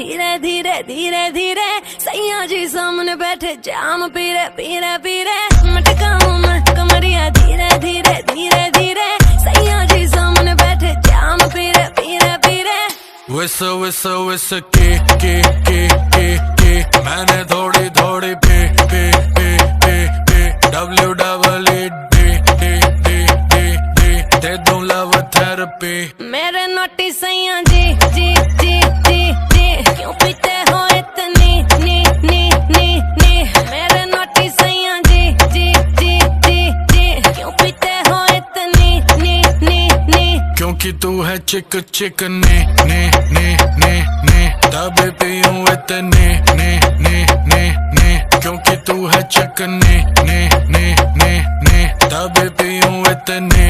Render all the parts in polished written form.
धीरे धीरे धीरे धीरे सैया जी सामने बैठे जाम पीरे पीरे पीरे मटकाऊं मैं कमरिया धीरे धीरे धीरे धीरे सैया जी सामने बैठे जाम पीरे पीरे पीरे विस विस विस के मैंने थोड़ी थोड़ी पे डब्ल्यू डबल दे दूं लव थेरेपी मेरे नोटी सैया जी जी जी जी जी क्यों पीते हो इतनी नी नी नी नी मेरे नोटी सैया जी जी जी जी जी क्यों पीते हो इतनी नी नी नी क्योंकि तू है चिक चिक ने तभी पीऊं इतने ने क्योंकि तू है चिक ने तभी पीऊं इतने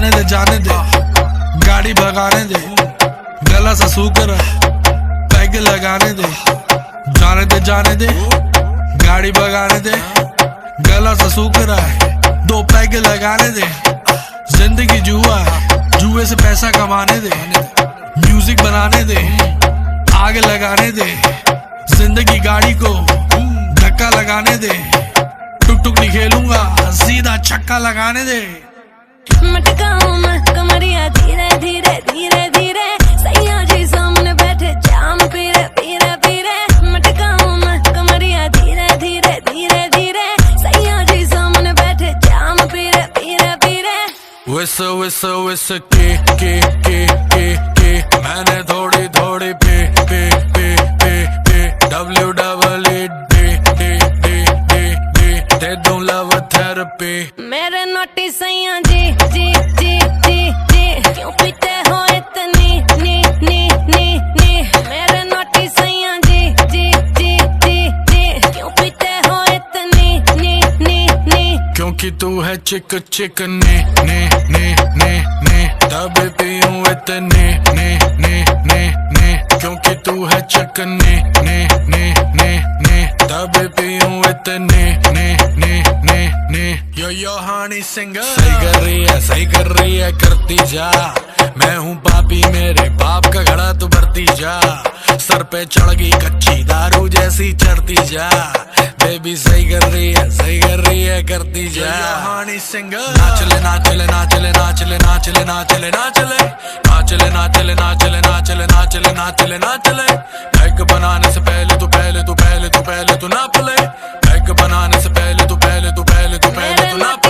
ने जाने दे गाड़ी भगाने दे गला सा सूकर पैग लगाने दे जाने दे गाड़ी भगाने दे गला सा सूकर दो पैग लगाने दे जिंदगी जुआ जुए से पैसा कमाने दे म्यूजिक बनाने दे आग लगाने दे जिंदगी गाड़ी को धक्का लगाने दे टुक टुक नहीं खेलूंगा सीधा छक्का लगाने दे मटकाऊं मैं कमरिया धीरे धीरे धीरे धीरे सैया जी सामने बैठे जाम पीरे पीरे पीरे मटकाऊं मैं कमरिया धीरे धीरे धीरे धीरे सैया जी सामने बैठे जाम पीरे पीरे पीरे विस विस विस के मैंने थोड़ी थोड़ी पे डब्ल्यू डबल दे दूं लव थेरेपी मेरे नोटी सैया जी जी जी जी जी क्यों पीते हो इतनी नी नी नी नी मेरे नोटी सैया जी जी जी जी जी क्यों पीते हो इतनी नी नी नी क्योंकि तू है चिक ने तभी पीऊं इतने ने क्योंकि तू है चिक ने तभी पीऊं इतने ने यो हानी सिंगर सही कर रही है करती जा मैं हूँ पापी मेरे बाप का घड़ा तू भरती जा सर पे चढ़ गई कच्ची दारू जैसी चढ़ती जा बेबी सही कर रही है करती जा हानी सिंगर नाचले नाचले नाचले नाचले नाचले नाचले नाचले नाचले नाचले नाचले नाचले नाचले नाचले नाचले पैक बनाने से पहले तू नाप ले पैक बनाने से पहले तू नाप